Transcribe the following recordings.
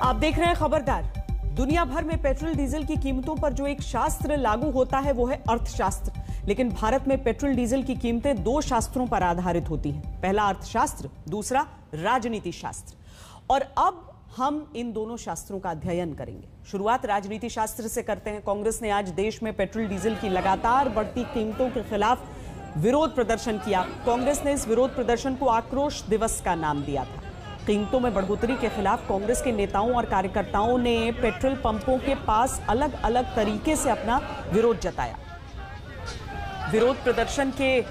आप देख रहे हैं खबरदार। दुनिया भर में पेट्रोल डीजल की कीमतों पर जो एक शास्त्र लागू होता है वो है अर्थशास्त्र, लेकिन भारत में पेट्रोल डीजल की कीमतें दो शास्त्रों पर आधारित होती हैं। पहला अर्थशास्त्र, दूसरा राजनीति शास्त्र। और अब हम इन दोनों शास्त्रों का अध्ययन करेंगे। शुरुआत राजनीति शास्त्र से करते हैं। कांग्रेस ने आज देश में पेट्रोल डीजल की लगातार बढ़ती कीमतों के खिलाफ विरोध प्रदर्शन किया। कांग्रेस ने इस विरोध प्रदर्शन को आक्रोश दिवस का नाम दिया था। कीमतों में बढ़ोतरी के खिलाफ कांग्रेस के नेताओं और कार्यकर्ताओं ने पेट्रोल पंपों के पास अलग अलग तरीके से अपना विरोध जताया। विरोध प्रदर्शन के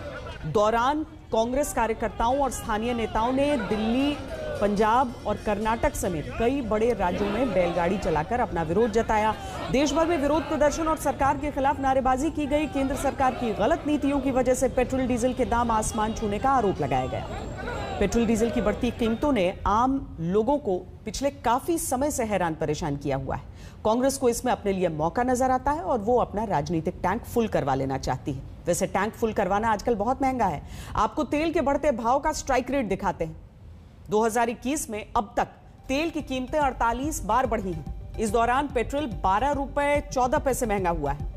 दौरान कांग्रेस कार्यकर्ताओं और स्थानीय नेताओं ने दिल्ली, पंजाब और कर्नाटक समेत कई बड़े राज्यों में बैलगाड़ी चलाकर अपना विरोध जताया। देश भर में विरोध प्रदर्शन और सरकार के खिलाफ नारेबाजी की गई। केंद्र सरकार की गलत नीतियों की वजह से पेट्रोल डीजल के दाम आसमान छूने का आरोप लगाया गया। पेट्रोल डीजल की बढ़ती कीमतों ने आम लोगों को पिछले काफी समय से हैरान परेशान किया हुआ है। कांग्रेस को इसमें अपने लिए मौका नजर आता है और वो अपना राजनीतिक टैंक फुल करवा लेना चाहती है। वैसे टैंक फुल करवाना आजकल बहुत महंगा है। आपको तेल के बढ़ते भाव का स्ट्राइक रेट दिखाते हैं। 2021 में अब तक तेल की कीमतें 48 बार बढ़ी हैं। इस दौरान पेट्रोल 12 रुपए 14 पैसे महंगा हुआ है।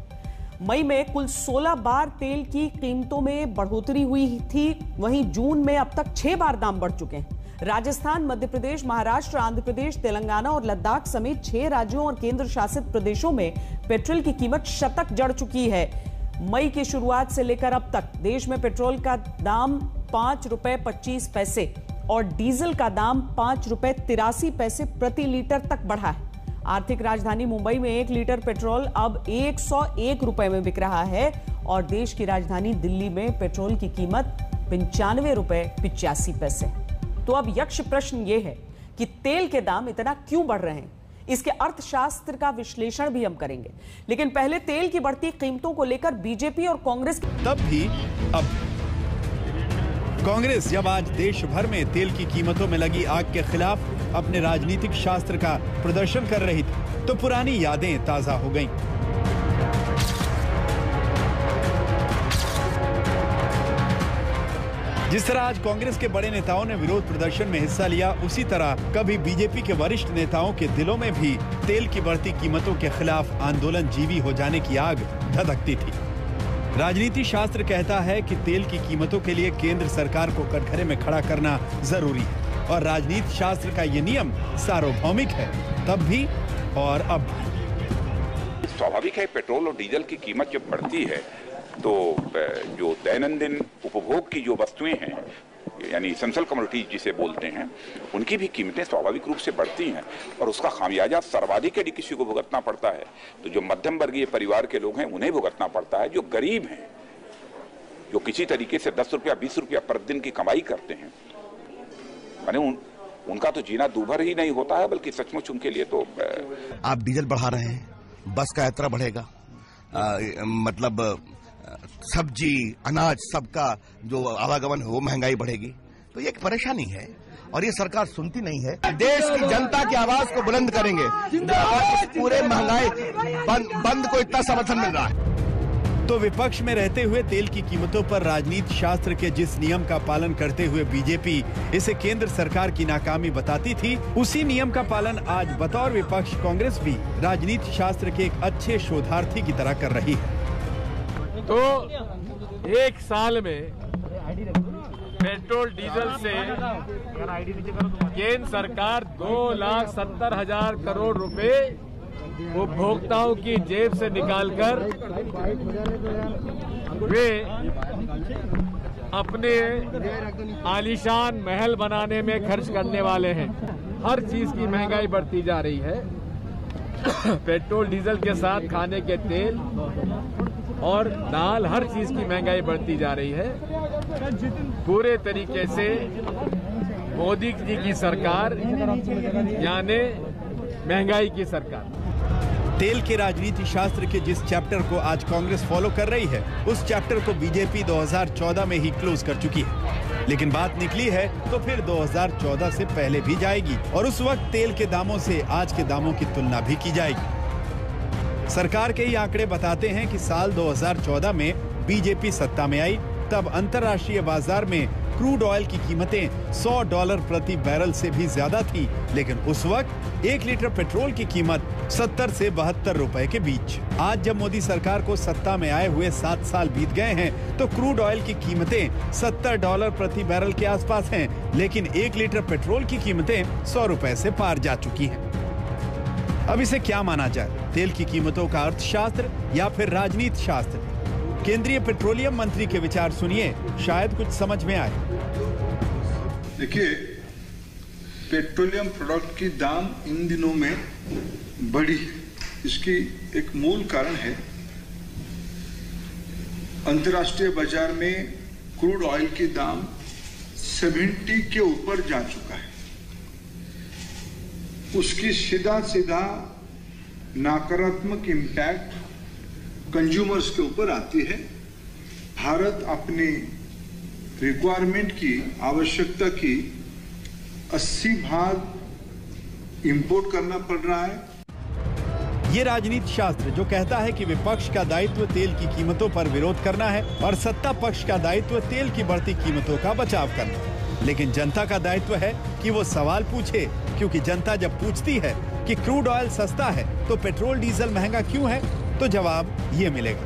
मई में कुल 16 बार तेल की कीमतों में बढ़ोतरी हुई थी। वहीं जून में अब तक 6 बार दाम बढ़ चुके हैं। राजस्थान, मध्य प्रदेश, महाराष्ट्र, आंध्र प्रदेश, तेलंगाना और लद्दाख समेत 6 राज्यों और केंद्र शासित प्रदेशों में पेट्रोल की कीमत शतक जड़ चुकी है। मई की शुरुआत से लेकर अब तक देश में पेट्रोल का दाम 5 रुपए 25 पैसे और डीजल का दाम 5 रुपए 83 पैसे प्रति लीटर तक बढ़ा है। आर्थिक राजधानी मुंबई में 1 लीटर पेट्रोल अब 101 रुपए में बिक रहा है और देश की राजधानी दिल्ली में पेट्रोल की कीमत 95 रुपए 85 पैसे। तो अब यक्ष प्रश्न यह है कि तेल के दाम इतना क्यों बढ़ रहे हैं। इसके अर्थशास्त्र का विश्लेषण भी हम करेंगे, लेकिन पहले तेल की बढ़ती कीमतों को लेकर बीजेपी और कांग्रेस तब भी अब कांग्रेस जब आज देश भर में तेल की कीमतों में लगी आग के खिलाफ अपने राजनीतिक शास्त्र का प्रदर्शन कर रही थी तो पुरानी यादें ताजा हो गईं। जिस तरह आज कांग्रेस के बड़े नेताओं ने विरोध प्रदर्शन में हिस्सा लिया, उसी तरह कभी बीजेपी के वरिष्ठ नेताओं के दिलों में भी तेल की बढ़ती कीमतों के खिलाफ आंदोलन जीवी हो जाने की आग धधकती थी। राजनीति शास्त्र कहता है कि तेल की कीमतों के लिए केंद्र सरकार को कटघरे में खड़ा करना जरूरी है और राजनीति शास्त्र का ये नियम सार्वभौमिक है, तब भी और अब भी। स्वाभाविक है, पेट्रोल और डीजल की कीमत जब बढ़ती है तो जो दैनंदिन उपभोग की जो वस्तुएं हैं, यानी एसेंशियल कमोडिटीज जिसे बोलते हैं, उनकी भी कीमतें स्वाभाविक रूप से बढ़ती हैं और उसका खामियाजा सर्वाधिक यदि किसी को भुगतना पड़ता है तो जो मध्यम वर्गीय परिवार के लोग हैं उन्हें भुगतना पड़ता है। जो गरीब हैं, जो किसी तरीके से 10 रुपया 20 रुपया प्रतिदिन की कमाई करते हैं, माने उनका तो जीना दूभर ही नहीं होता है, बल्कि सचमुच उनके लिए तो आप डीजल बढ़ा रहे हैं, बस का यात्रा बढ़ेगा, मतलब सब्जी, अनाज, सबका जो आवागमन है वो महंगाई बढ़ेगी। तो ये एक परेशानी है और ये सरकार सुनती नहीं है। देश की जनता की आवाज को बुलंद करेंगे। पूरे महंगाई बंद को इतना समर्थन मिल रहा है। तो विपक्ष में रहते हुए तेल की कीमतों पर राजनीति शास्त्र के जिस नियम का पालन करते हुए बीजेपी इसे केंद्र सरकार की नाकामी बताती थी, उसी नियम का पालन आज बतौर विपक्ष कांग्रेस भी राजनीति शास्त्र के एक अच्छे शोधार्थी की तरह कर रही है। तो एक साल में पेट्रोल डीजल से केंद्र सरकार 2,70,000 करोड़ रुपए उपभोक्ताओं की जेब से निकालकर वे अपने आलीशान महल बनाने में खर्च करने वाले हैं। हर चीज की महंगाई बढ़ती जा रही है। पेट्रोल डीजल के साथ खाने के तेल और दाल, हर चीज की महंगाई बढ़ती जा रही है। पूरे तरीके से मोदी जी की सरकार यानी महंगाई की सरकार। तेल के राजनीति शास्त्र के जिस चैप्टर को आज कांग्रेस फॉलो कर रही है, उस चैप्टर को बीजेपी 2014 में ही क्लोज कर चुकी है। लेकिन बात निकली है तो फिर 2014 से पहले भी जाएगी और उस वक्त तेल के दामों से आज के दामों की तुलना भी की जाएगी। सरकार के ही आंकड़े बताते हैं कि साल 2014 में बीजेपी सत्ता में आई, तब अंतर्राष्ट्रीय बाजार में क्रूड ऑयल की कीमतें $100 प्रति बैरल से भी ज्यादा थी, लेकिन उस वक्त 1 लीटर पेट्रोल की कीमत 70 से 72 रुपए के बीच। आज जब मोदी सरकार को सत्ता में आए हुए 7 साल बीत गए हैं, तो क्रूड ऑयल की कीमतें $70 प्रति बैरल के आसपास हैं, लेकिन 1 लीटर पेट्रोल की कीमतें 100 रुपए से पार जा चुकी हैं। अब इसे क्या माना जाए, तेल की कीमतों का अर्थशास्त्र या फिर राजनीति शास्त्र? केंद्रीय पेट्रोलियम मंत्री के विचार सुनिए, शायद कुछ समझ में आए। देखिए, पेट्रोलियम प्रोडक्ट की दाम इन दिनों में बढ़ी है। इसकी एक मूल कारण है अंतर्राष्ट्रीय बाजार में क्रूड ऑयल की दाम 70 के ऊपर जा चुका है। उसकी सीधा नकारात्मक इम्पैक्ट कंज्यूमर्स के ऊपर आती है। भारत अपनी रिक्वायरमेंट की, आवश्यकता की 80% इंपोर्ट करना पड़ रहा है। ये राजनीति शास्त्र जो कहता है कि विपक्ष का दायित्व तेल की कीमतों पर विरोध करना है और सत्ता पक्ष का दायित्व तेल की बढ़ती कीमतों का बचाव करना। लेकिन जनता का दायित्व है कि वो सवाल पूछे, क्योंकि जनता जब पूछती है कि क्रूड ऑयल सस्ता है तो पेट्रोल डीजल महंगा क्यों है, तो जवाब ये मिलेगा।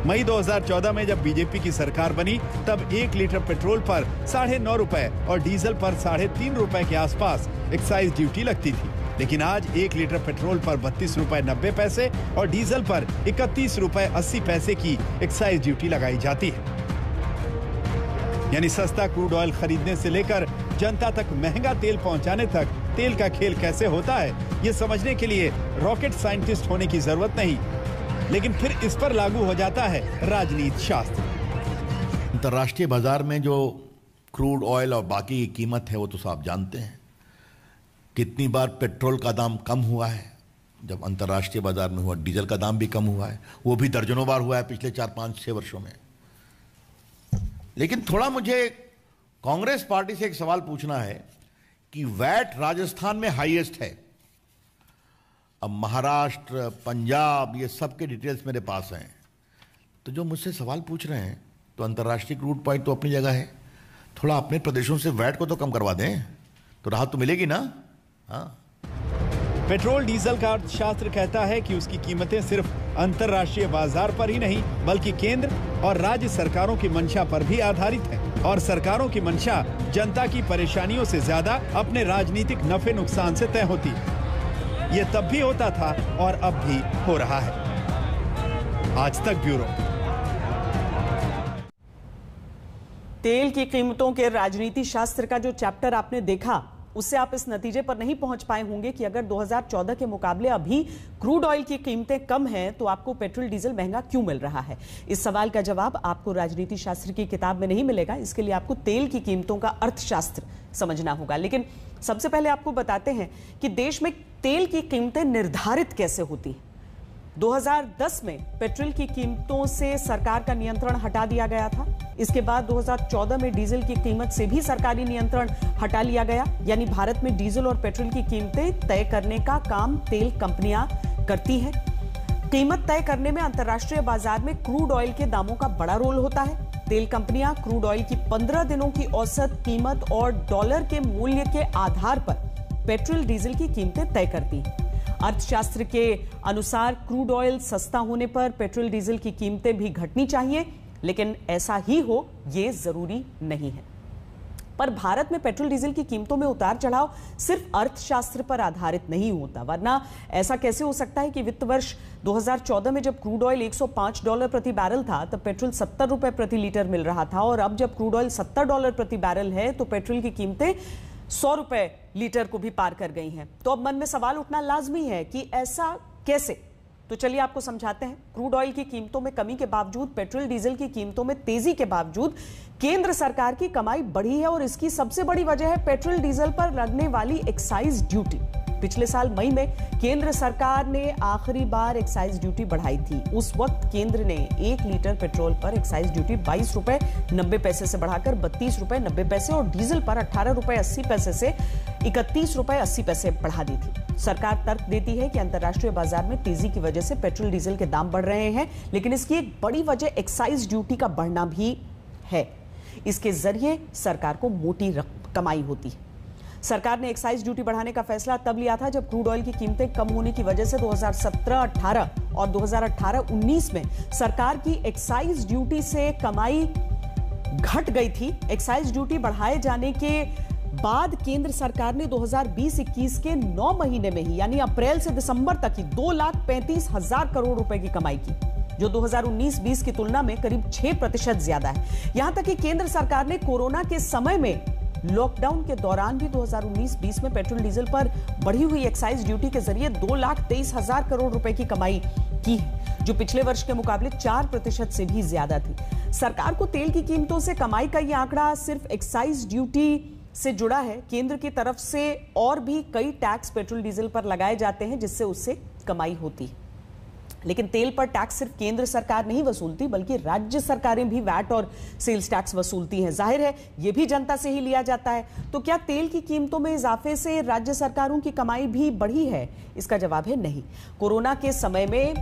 मई 2014 में जब बीजेपी की सरकार बनी, तब 1 लीटर पेट्रोल पर 9.5 रुपए और डीजल पर 3.5 रुपए के आसपास एक्साइज ड्यूटी लगती थी। लेकिन आज 1 लीटर पेट्रोल पर 32 रुपए 90 पैसे और डीजल पर 31 रुपए 80 पैसे की एक्साइज ड्यूटी लगाई जाती है। यानी सस्ता क्रूड ऑयल खरीदने से लेकर जनता तक महंगा तेल पहुंचाने तक तेल का खेल कैसे होता है, ये समझने के लिए रॉकेट साइंटिस्ट होने की जरूरत नहीं, लेकिन फिर इस पर लागू हो जाता है राजनीति शास्त्र। अंतर्राष्ट्रीय बाजार में जो क्रूड ऑयल और बाकी की कीमत है वो तो आप जानते हैं। कितनी बार पेट्रोल का दाम कम हुआ है जब अंतर्राष्ट्रीय बाजार में हुआ, डीजल का दाम भी कम हुआ है, वो भी दर्जनों बार हुआ है पिछले 4, 5, 6 वर्षों में। लेकिन थोड़ा मुझे कांग्रेस पार्टी से एक सवाल पूछना है कि वैट राजस्थान में हाईएस्ट है। अब महाराष्ट्र, पंजाब, ये सब के डिटेल्स मेरे पास हैं। तो जो मुझसे सवाल पूछ रहे हैं, तो अंतर्राष्ट्रीय क्रूड पॉइंट तो अपनी जगह है, थोड़ा अपने प्रदेशों से वैट को तो कम करवा दें, तो राहत तो मिलेगी ना। हाँ, पेट्रोल डीजल का अर्थशास्त्र कहता है कि उसकी कीमतें सिर्फ अंतर्राष्ट्रीय बाजार पर ही नहीं, बल्कि केंद्र और राज्य सरकारों की मंशा पर भी आधारित है। और सरकारों की मंशा जनता की परेशानियों से ज्यादा अपने राजनीतिक नफे नुकसान से तय होती है। ये तब भी होता था और अब भी हो रहा है। आज तक ब्यूरो। तेल की कीमतों के राजनीति शास्त्र का जो चैप्टर आपने देखा, उससे आप इस नतीजे पर नहीं पहुंच पाए होंगे कि अगर 2014 के मुकाबले अभी क्रूड ऑयल की कीमतें कम हैं, तो आपको पेट्रोल डीजल महंगा क्यों मिल रहा है। इस सवाल का जवाब आपको राजनीति शास्त्र की किताब में नहीं मिलेगा। इसके लिए आपको तेल की कीमतों का अर्थशास्त्र समझना होगा। लेकिन सबसे पहले आपको बताते हैं कि देश में तेल की कीमतें निर्धारित कैसे होती हैं। 2010 में पेट्रोल की कीमतों से सरकार का नियंत्रण हटा दिया गया था। इसके बाद 2014 में डीजल की कीमत से भी सरकारी नियंत्रण हटा लिया गया। यानी भारत में डीजल और पेट्रोल की कीमतें तय करने का काम तेल कंपनियां करती हैं। कीमत तय करने में अंतर्राष्ट्रीय बाजार में क्रूड ऑयल के दामों का बड़ा रोल होता है। तेल कंपनियां क्रूड ऑयल की 15 दिनों की औसत कीमत और डॉलर के मूल्य के आधार पर पेट्रोल डीजल की कीमतें तय करती हैं। अर्थशास्त्र के अनुसार क्रूड ऑयल सस्ता होने पर पेट्रोल डीजल की कीमतें भी घटनी चाहिए, लेकिन ऐसा ही हो ये जरूरी नहीं है। पर भारत में पेट्रोल डीजल की कीमतों में उतार चढ़ाव सिर्फ अर्थशास्त्र पर आधारित नहीं होता, वरना ऐसा कैसे हो सकता है कि वित्त वर्ष 2014 में जब क्रूड ऑयल $105 प्रति बैरल था, तब पेट्रोल 70 रुपए प्रति लीटर मिल रहा था, और अब जब क्रूड ऑयल $70 प्रति बैरल है तो पेट्रोल की कीमतें 100 रुपए लीटर को भी पार कर गई हैं। तो अब मन में सवाल उठना लाजमी है कि ऐसा कैसे। तो चलिए आपको समझाते हैं। क्रूड ऑयल की कीमतों में कमी के बावजूद, पेट्रोल डीजल की कीमतों में तेजी के बावजूद केंद्र सरकार की कमाई बढ़ी है, और इसकी सबसे बड़ी वजह है पेट्रोल डीजल पर लगने वाली एक्साइज ड्यूटी। पिछले साल मई में केंद्र सरकार ने आखिरी बार एक्साइज ड्यूटी बढ़ाई थी। उस वक्त केंद्र ने 1 लीटर पेट्रोल पर एक्साइज ड्यूटी 22 रुपए 90 पैसे से बढ़ाकर 32 रुपए 90 पैसे और डीजल पर 18 रुपए 80 पैसे से 31 रुपए 80 पैसे बढ़ा दी थी। सरकार तर्क देती है कि अंतर्राष्ट्रीय बाजार में तेजी की वजह से पेट्रोल डीजल के दाम बढ़ रहे हैं, लेकिन इसकी एक बड़ी वजह एक्साइज ड्यूटी का बढ़ना भी है। इसके जरिए सरकार को मोटी कमाई होती है। सरकार ने एक्साइज ड्यूटी बढ़ाने का फैसला तब लिया था जब क्रूड ऑयल की कीमतें कम होने की वजह से 2017-18 और 2018-19 में सरकार की एक्साइज ड्यूटी से कमाई घट गई थी। एक्साइज ड्यूटी बढ़ाए जाने के बाद केंद्र सरकार ने 2020-21 के 9 महीने में ही यानी अप्रैल से दिसंबर तक ही 2,35,000 करोड़ रुपए की कमाई की, जो 2019-20 की तुलना में करीब 6% ज्यादा है। यहां तक कि केंद्र सरकार ने कोरोना के समय में लॉकडाउन के दौरान भी 2019-20 में पेट्रोल डीजल पर बढ़ी हुई एक्साइज ड्यूटी के जरिए 2,23,000 करोड़ रुपए की कमाई की है, जो पिछले वर्ष के मुकाबले 4% से भी ज्यादा थी। सरकार को तेल की कीमतों से कमाई का यह आंकड़ा सिर्फ एक्साइज ड्यूटी से जुड़ा है। केंद्र की तरफ से और भी कई टैक्स पेट्रोल डीजल पर लगाए जाते हैं जिससे उससे कमाई होती है। लेकिन तेल पर टैक्स सिर्फ केंद्र सरकार नहीं वसूलती बल्कि राज्य सरकारें भी वैट और सेल्स टैक्स वसूलती हैं। जाहिर है यह भी जनता से ही लिया जाता है। तो क्या तेल की कीमतों में इजाफे से राज्य सरकारों की कमाई भी बढ़ी है? इसका जवाब है नहीं। कोरोना के समय में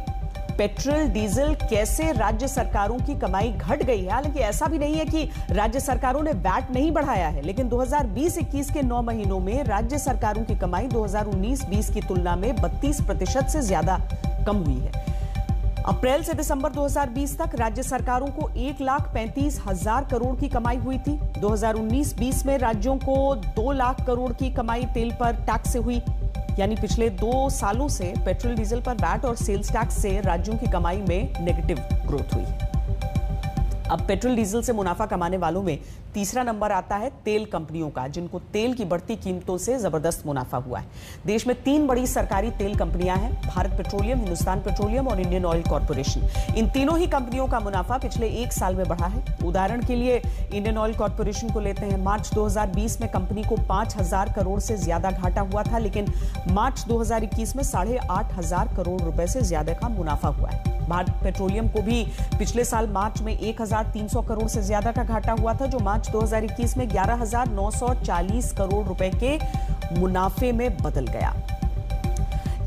पेट्रोल डीजल कैसे राज्य सरकारों की कमाई घट गई है? हालांकि ऐसा भी नहीं है कि राज्य सरकारों ने वैट नहीं बढ़ाया है, लेकिन 2020-21 के 9 महीनों में राज्य सरकारों की कमाई 2019-20 की तुलना में 32% से ज्यादा कम हुई है। अप्रैल से दिसंबर 2020 तक राज्य सरकारों को 1,35,000 करोड़ की कमाई हुई थी। 2019-20 में राज्यों को 2 लाख करोड़ की कमाई तेल पर टैक्स से हुई, यानी पिछले 2 सालों से पेट्रोल डीजल पर वैट और सेल्स टैक्स से राज्यों की कमाई में नेगेटिव ग्रोथ हुई है। अब पेट्रोल डीजल से मुनाफा कमाने वालों में तीसरा नंबर आता है तेल कंपनियों का, जिनको तेल की बढ़ती कीमतों से जबरदस्त मुनाफा हुआ है। देश में 3 बड़ी सरकारी तेल कंपनियां हैं, भारत पेट्रोलियम, हिंदुस्तान पेट्रोलियम और इंडियन ऑयल कॉर्पोरेशन। इन तीनों ही कंपनियों का मुनाफा पिछले 1 साल में बढ़ा है। उदाहरण के लिए इंडियन ऑयल कॉर्पोरेशन को लेते हैं। मार्च 2020 में कंपनी को 5,000 करोड़ से ज्यादा घाटा हुआ था, लेकिन मार्च 2021 में 8,500 करोड़ रुपए से ज्यादा का मुनाफा हुआ है। भारत पेट्रोलियम को भी पिछले साल मार्च में 1,300 करोड़ से ज्यादा का घाटा हुआ था, जो मार्च 2021 में 11,940 करोड़ रुपए के मुनाफे में बदल गया।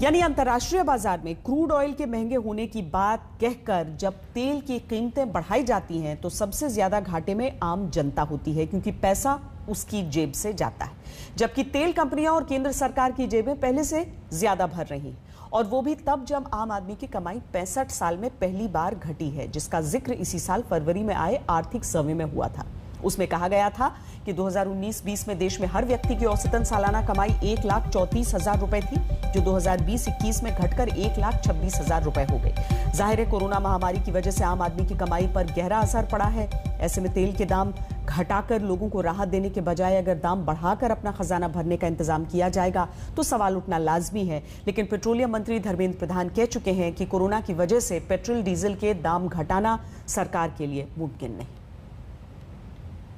यानी अंतर्राष्ट्रीय बाजार में क्रूड ऑयल के महंगे होने की बात कहकर जब तेल की कीमतें बढ़ाई जाती हैं तो सबसे ज्यादा घाटे में आम जनता होती है, क्योंकि पैसा उसकी जेब से जाता है, जबकि तेल कंपनियां और केंद्र सरकार की जेबें पहले से ज्यादा भर रही, और वो भी तब जब आम आदमी की कमाई 65 साल में पहली बार घटी है, जिसका जिक्र इसी साल फरवरी में आए आर्थिक सर्वे में हुआ था। उसमें कहा गया था कि 2019-20 में देश में हर व्यक्ति की औसतन सालाना कमाई 1,34,000 रुपए थी, जो 2020-21 में घटकर 1,26,000 रुपए हो गई। जाहिर है कोरोना महामारी की वजह से आम आदमी की कमाई पर गहरा असर पड़ा है। ऐसे में तेल के दाम घटाकर लोगों को राहत देने के बजाय अगर दाम बढ़ाकर अपना खजाना भरने का इंतजाम किया जाएगा तो सवाल उठना लाजमी है। लेकिन पेट्रोलियम मंत्री धर्मेंद्र प्रधान कह चुके हैं कि कोरोना की वजह से पेट्रोल डीजल के दाम घटाना सरकार के लिए मुमकिन नहीं।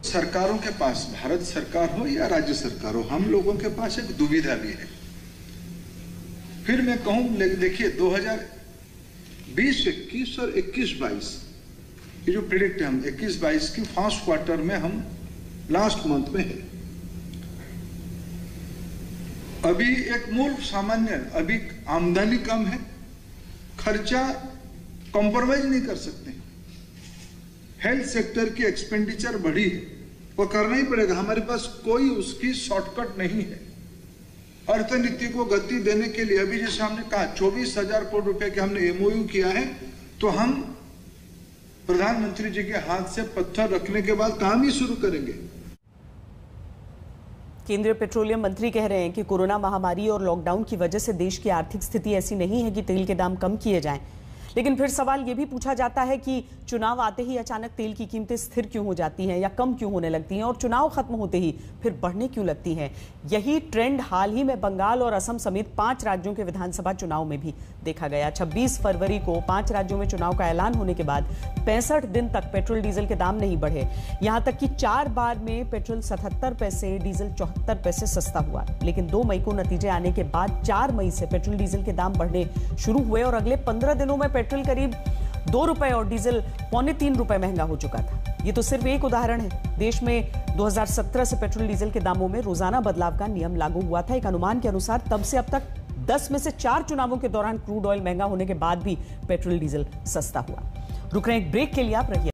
सरकारों के पास, भारत सरकार हो या राज्य सरकार हो, हम लोगों के पास एक दुविधा भी है। फिर मैं कहूं, देखिए 2020-21 और 21-22 ये जो प्रेडिक्ट है हम 21-22 की फर्स्ट क्वार्टर में हम लास्ट मंथ में है। अभी एक मूल सामान्य, अभी आमदनी कम है, खर्चा कॉम्प्रोमाइज नहीं कर सकते। हेल्थ सेक्टर की एक्सपेंडिचर बढ़ी है, वो करना ही पड़ेगा, हमारे पास कोई उसकी शॉर्टकट नहीं है। अर्थनीति को गति देने के लिए अभी जैसे हमने कहा 24,000 करोड़ रुपए के हमने एमओयू किया है, तो हम प्रधानमंत्री जी के हाथ से पत्थर रखने के बाद काम ही शुरू करेंगे। केंद्रीय पेट्रोलियम मंत्री कह रहे हैं कि कोरोना महामारी और लॉकडाउन की वजह से देश की आर्थिक स्थिति ऐसी नहीं है कि तेल के दाम कम किए जाएं। लेकिन फिर सवाल यह भी पूछा जाता है कि चुनाव आते ही अचानक तेल की कीमतें स्थिर क्यों हो जाती हैं या कम क्यों होने लगती हैं, और चुनाव खत्म होते ही फिर बढ़ने क्यों लगती हैं। यही ट्रेंड हाल ही में बंगाल और असम समेत 5 राज्यों के विधानसभा चुनाव में भी देखा गया। 26 फरवरी को 5 राज्यों में चुनाव का ऐलान होने के बाद 65 दिन तक पेट्रोल डीजल के दाम नहीं बढ़े। यहां तक कि 4 बार में पेट्रोल 77 पैसे, डीजल 74 पैसे सस्ता हुआ। लेकिन 2 मई को नतीजे आने के बाद 4 मई से पेट्रोल डीजल के दाम बढ़ने शुरू हुए और अगले 15 दिनों में पेट्रोल करीब 2 रुपए और डीजल 2.25 रुपए महंगा हो चुका था। ये तो सिर्फ एक उदाहरण है। देश में 2017 से पेट्रोल डीजल के दामों में रोजाना बदलाव का नियम लागू हुआ था। एक अनुमान के अनुसार तब से अब तक 10 में से 4 चुनावों के दौरान क्रूड ऑयल महंगा होने के बाद भी पेट्रोल डीजल सस्ता हुआ। रुक रहे हैं एक ब्रेक के लिए, आप रहिए।